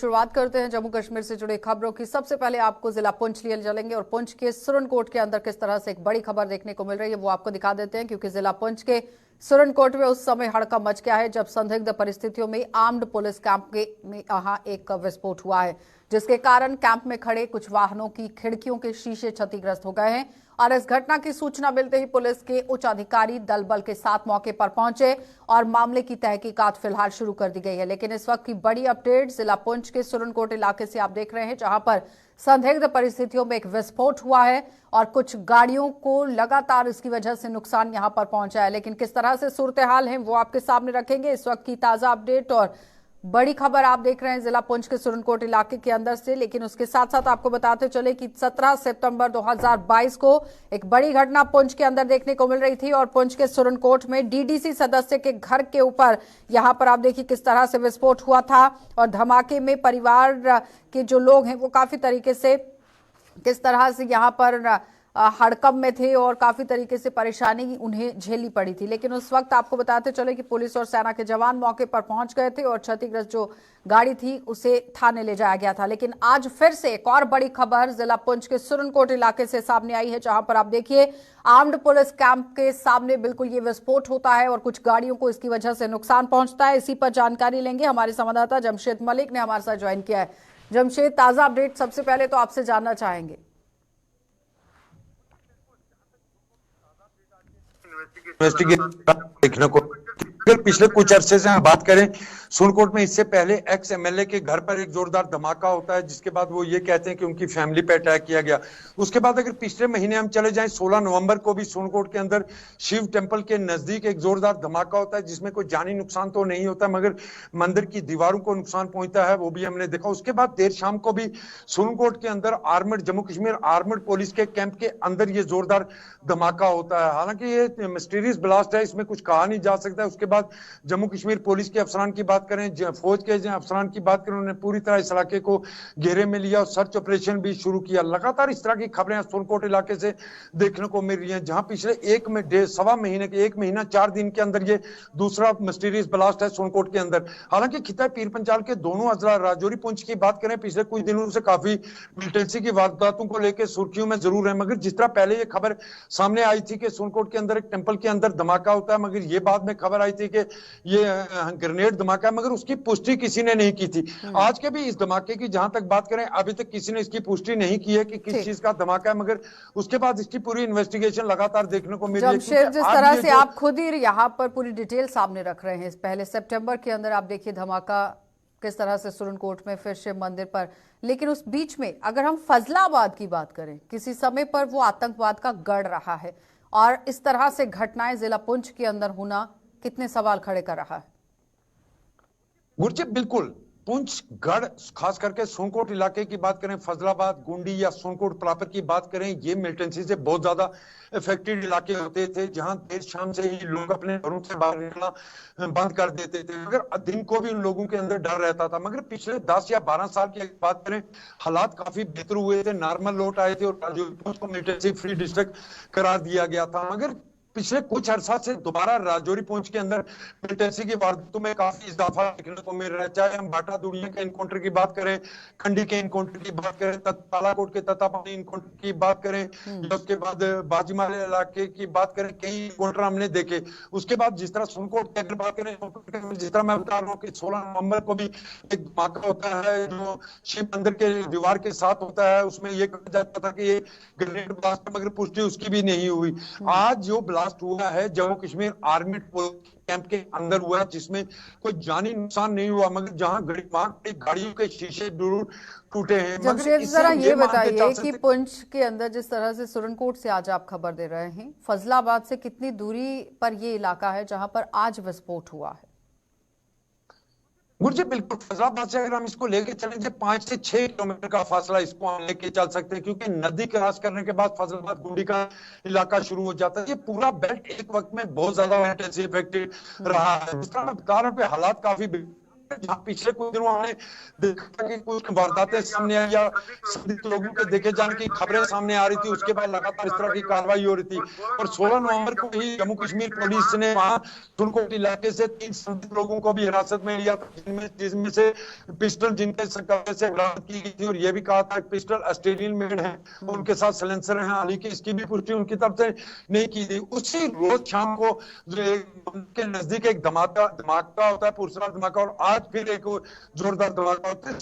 शुरुआत करते हैं जम्मू कश्मीर से जुड़ी खबरों की। सबसे पहले आपको जिला पुंछ लिए चलेंगे और पुंछ के सुरनकोट के अंदर किस तरह से एक बड़ी खबर देखने को मिल रही है वो आपको दिखा देते हैं, क्योंकि जिला पुंछ के सुरनकोट में उस समय हड़कंप मच गया है जब संदिग्ध परिस्थितियों में आर्म्ड पुलिस कैंप में यहां एक विस्फोट हुआ है, जिसके कारण कैंप में खड़े कुछ वाहनों की खिड़कियों के शीशे क्षतिग्रस्त हो गए हैं। और इस घटना की सूचना मिलते ही पुलिस के उच्च अधिकारी दल बल के साथ मौके पर पहुंचे और मामले की तहकीकात फिलहाल शुरू कर दी गई है। लेकिन इस वक्त की बड़ी अपडेट जिला पुंछ के सुरनकोट इलाके से आप देख रहे हैं, जहां पर संदिग्ध परिस्थितियों में एक विस्फोट हुआ है और कुछ गाड़ियों को लगातार इसकी वजह से नुकसान यहां पर पहुंचा है। लेकिन किस तरह से सूरत हाल है वो आपके सामने रखेंगे। इस वक्त की ताजा अपडेट और बड़ी खबर आप देख रहे हैं जिला पुंछ के सुरनकोट इलाके के अंदर से। लेकिन उसके साथ साथ आपको बताते चले कि 17 सितंबर 2022 को एक बड़ी घटना पुंछ के अंदर देखने को मिल रही थी और पुंछ के सुरनकोट में डीडीसी सदस्य के घर के ऊपर यहां पर आप देखिए किस तरह से विस्फोट हुआ था और धमाके में परिवार के जो लोग हैं वो काफी तरीके से किस तरह से यहां पर हड़कंप में थे और काफी तरीके से परेशानी उन्हें झेलनी पड़ी थी। लेकिन उस वक्त आपको बताते चले कि पुलिस और सेना के जवान मौके पर पहुंच गए थे और क्षतिग्रस्त जो गाड़ी थी उसे थाने ले जाया गया था। लेकिन आज फिर से एक और बड़ी खबर जिला पुंछ के सुरनकोट इलाके से सामने आई है, जहां पर आप देखिए आर्म्ड पुलिस कैंप के सामने बिल्कुल ये विस्फोट होता है और कुछ गाड़ियों को इसकी वजह से नुकसान पहुंचता है। इसी पर जानकारी लेंगे, हमारे संवाददाता जमशेद मलिक ने हमारे साथ ज्वाइन किया है। जमशेद, ताजा अपडेट सबसे पहले तो आपसे जानना चाहेंगे। इन्वेस्टिगेशन देखने को अगर पिछले कुछ अरसे से हम बात करें, सुरनकोट में इससे पहले एक्स एमएलए के घर पर एक जोरदार धमाका होता है, जिसके बाद वो ये कहते हैं कि उनकी फैमिली पे अटैक किया गया। उसके बाद अगर पिछले महीने हम चले जाएं, 16 नवंबर को भी सुरनकोट के अंदर शिव टेम्पल के नजदीक एक जोरदार धमाका होता है, जिसमें कोई जानी नुकसान तो नहीं होता मगर मंदिर की दीवारों को नुकसान पहुंचता है, वो भी हमने देखा। उसके बाद देर शाम को भी सुरनकोट के अंदर armed Jammu Kashmir armed police के कैंप के अंदर ये जोरदार धमाका होता है। हालांकि ये मिस्टीरियस ब्लास्ट है, इसमें कुछ कहा नहीं जा सकता। उसके बाद जम्मू कश्मीर पुलिस के अफसरान की बात करें, फौज के अफसरान की बात करें, उन्होंने पूरी तरह इस इलाके को घेरे में लिया और सर्च ऑपरेशन भी शुरू किया। लगातार इस तरह की खबरें सुरनकोट इलाके से देखने को मिल रही हैं, जहां पिछले सवा महीने के 1 महीना 4 दिन के अंदर ये दूसरा मिस्टीरियस ब्लास्ट है सुरनकोट के अंदर। हालांकि खिता पीर पंचाल के दोनों अजला राजौरी पुंछ की बात करें, पिछले कुछ दिनों से काफी मिलिटेंसी की वारदातों को लेकर सुर्खियों में जरूर है, मगर जिस तरह पहले ये खबर सामने आई थी कि सुरनकोट के अंदर एक टेंपल के अंदर धमाका होता है, मगर ये बाद में खबर आई थी कि ये ग्रेनेड धमाका है, मगर उसकी पुष्टि किसी ने नहीं की थी। आज के भी इस धमाके की जहां तक बात करें, अभी तक किसी ने इसकी पुष्टि नहीं की है कि किस चीज का धमाका है, मगर उसके बाद इसकी पूरी इन्वेस्टिगेशन लगातार देखने को मिल रही है। जमशेद, जिस तरह से आप खुद ही यहाँ पर पूरी डिटेल सामने रख रहे हैं, पहले सितंबर के अंदर आप देखिए धमाका किस तरह से सुरनकोट में फिर शिव मंदिर पर, लेकिन उस बीच में अगर हम फजलाबाद की बात करें, किसी समय पर वो आतंकवाद का गढ़ रहा है और इस तरह से घटनाएं जिला पुंछ के अंदर होना कितने सवाल खड़े कर रहा है। गुरजीत, बिल्कुल पुंछ गढ़, खास करके सुरनकोट इलाके की बात करें, फजलाबाद, गुंडी या सुरनकोट प्रॉपर की बात करें, ये मिलिटेंसी से बहुत ज्यादा इफेक्टेड इलाके होते थे, जहां देर शाम से ही लोग अपने घरों से बाहर निकलना बंद कर देते थे, मगर दिन को भी उन लोगों के अंदर डर रहता था। मगर पिछले 10 या 12 साल की बात करें, हालात काफी बेहतर हुए थे, नॉर्मल लौट आए थे और पुंछ को मिलिटेंसी फ्री डिस्ट्रिक्ट करार दिया गया था। मगर पिछले कुछ अरसा से दोबारा राजौरी पुंछ के अंदर मिलिटेंसी की वारदातों में काफी इजाफा देखने को मिल रहा है। चाहे हम बाटा दुड़िया के इनकाउंटर की बात करें, खंडी के इनकाउंटर की बात करें, तालाकोट के तत्तापानी इनकाउंटर की बात करें, या उसके बाद बाजीमाले इलाके की बात करें, कई इनकाउंटर हमने देखे। उसके बाद जिस तरह सुरनकोट की अगर बात करें, जिस तरह मैं बता रहा हूँ कि 16 नवंबर को भी एक धमाका होता है जो शिव मंदिर के दीवार के साथ होता है, उसमें यह कहा जाता था कि ये ग्रेनेड ब्लास्ट है, मगर पुष्टि उसकी भी नहीं हुई। आज जो ब्लास्ट हुआ है जम्मू कश्मीर आर्मी कैंप के अंदर हुआ, जिसमें कोई जानी नुकसान नहीं हुआ, मगर जहां गाड़ियों के शीशे जरूर टूटे हैं। जमशेद, जरा ये बताइए कि पुंछ के अंदर जिस तरह से सुरनकोट से आज आप खबर दे रहे हैं, फजलाबाद से कितनी दूरी पर ये इलाका है जहां पर आज विस्फोट हुआ है? गुरजी, बिल्कुल फजलाबाद से अगर हम इसको लेके चलेंगे 5 से 6 किलोमीटर का फासला इसको हम लेके चल सकते हैं, क्योंकि नदी क्रॉस करने के बाद फजलाबाद गुंडी का इलाका शुरू हो जाता है। ये पूरा बेल्ट एक वक्त में बहुत ज्यादा इंटेंसिव इफेक्टेड रहा है। जिस तरह मैं बता रहा हूं, हालात काफी जहाँ पिछले कुछ दिनों हमने देखा कि कुछ वारदातें सामने आई या संदिग्ध लोगों के देखे जाने की खबरें सामने आ रही थी, उसके बाद लगातार इस तरह की कार्रवाई हो रही थी। और 16 नवंबर को ही जम्मू कश्मीर पुलिस ने वहां सुरनकोट इलाके से 3 संदिग्ध लोगों को भी हिरासत में लिया था, जिनमें से पिस्टल जिनके कब्जे से बरामद की गई थी, और यह भी कहा था पिस्टल ऑस्ट्रेलियन मेड है, उनके साथ सिलेंसर है। हालांकि इसकी भी पुष्टि उनकी तरफ से नहीं की गई। उसी रोज शाम को के नजदीक एक धमाका होता है, पुरसरार धमाका, और आज फिर एक जोरदार धमाका होता है।